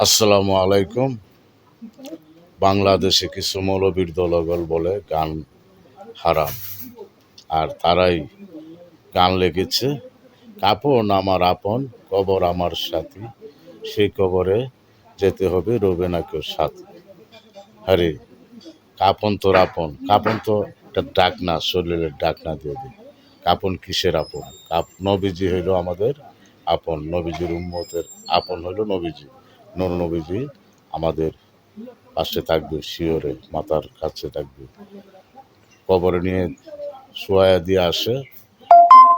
আসসালামু আলাইকুম। বাংলাদেশে কিছু মৌলবীর দলবল বলে গান হারাম, আর তারাই গান লেগেছে। কাপন আমার আপন, কবর আমার সাথী, সেই কবরে যেতে হবে, রবে না কেউ সাথী। আরে কাপন তোর আপন, কাপন তো একটা ডাক না, শরীরের ডাক না দিয়ে দিই। কাপন কিসের আপন? নবীজি হইল আমাদের আপন, নবীজির উম্মতের আপন হইল নবীজি। নবীজি আমাদের পাশে থাকবে, শিওরে মাথার কাছে থাকবে। কবরে নিয়ে শোয়া দিয়ে আসে,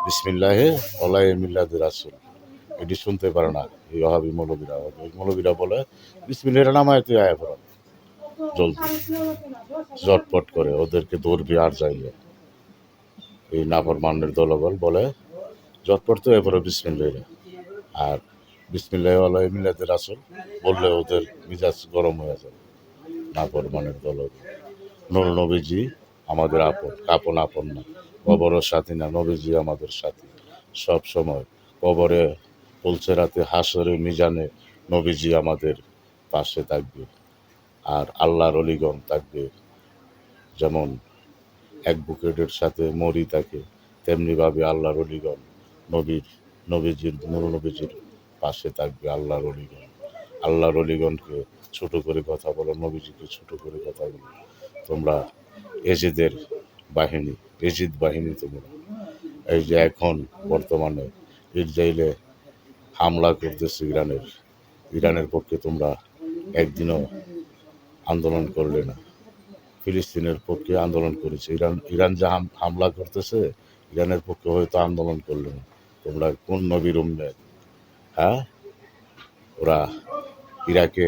বিসমিল্লাহে ওলাই মিল্লাদে রাসুল। এটি শুনতে পারে না এই অহাবি মৌলবীরা। ওই মৌলবীরা বলে বিসমিল্লাহ নামায় তুই আয় ফেরত জলদি, জটপট করে ওদেরকে ধরবি আর যাইলে। এই নাফরমানের দলবল বলে জটপট তো এরপরে বিসমিল্লাহ, আর বিসমিল্লাহ ওলাই মিল্লাদে রাসুল বললে ওদের মিজাজ গরম হয়ে যাবে। নাফরমানের দলবল। নবীজি আমাদের আপন, কাপন আপন না, কবরের সাথী না, নবীজি আমাদের সাথী সব সময়। কবরে পৌঁছে রাতে হাসরে মিজানে নবীজি আমাদের পাশে থাকবে। আর আল্লাহর অলিগণ থাকবে, যেমন অ্যাডভোকেটের সাথে মরি থাকে, তেমনিভাবে আল্লাহর অলিগণ নবীজির পাশে থাকবে। আল্লাহর অলিগণ, আল্লাহর অলিগণকে ছোট করে কথা বলো, নবীজিকে ছোট করে কথা বলো। তোমরা এজিদের বাহিনী, এজিদ বাহিনী তোমরা। এই যে এখন বর্তমানে ইসরায়েলে হামলা করতেছে ইরানের পক্ষে তোমরা একদিনও আন্দোলন করলে না। ফিলিস্তিনের পক্ষে আন্দোলন করেছে। ইরান যা হামলা করতেছে, ইরানের পক্ষে হয়তো আন্দোলন করলে না। তোমরা কোন নবীর উম্মত? হ্যাঁ, ওরা ইরাকে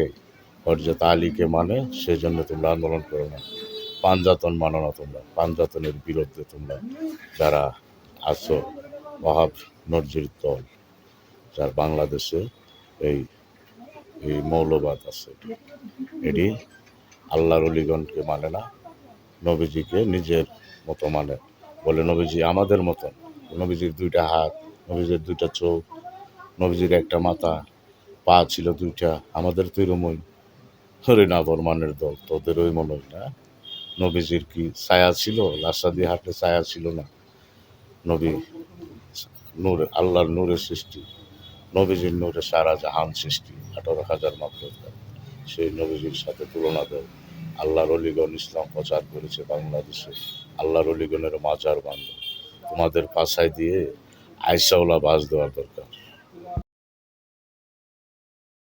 হযরত আলীকে মানে, সেই জন্য তোমরা আন্দোলন করো না। পাঞ্জাতন মানো না তোমরা, পাঞ্জাতনের বিরুদ্ধে তোমরা যারা আছো, ওয়াহাব নজির দল, যার বাংলাদেশে এই এই মৌলবাদ আছে, এটি আল্লাহর অলিগণকে মানে না, নবীজিকে নিজের মতো মানে। বলে নবীজি আমাদের মতন, নবীজির দুইটা হাত, নবীজির দুইটা চোখ, নবীজির একটা মাথা, পা ছিল দুইটা, আমাদের তো এরমই। হরিনাফরমানের দল, তোদের ওই মনে হয় না। নবীজির কি ছায়া ছিল? রাস্তা দিয়ে হাঁটলে ছায়া ছিল না? নবী নূর, আল্লাহর নূরের সৃষ্টি, নবীজির নূরে সারা জাহান সৃষ্টি, 18,000 মাত্র। সেই নবীজির সাথে তুলনা দেয়। আল্লাহর অলিগণ ইসলাম প্রচার করেছে বাংলাদেশে, আল্লাহর অলিগণের মাজার বান্ধব। তোমাদের পাশায় দিয়ে আইসাওলা বাস দেওয়ার দরকার।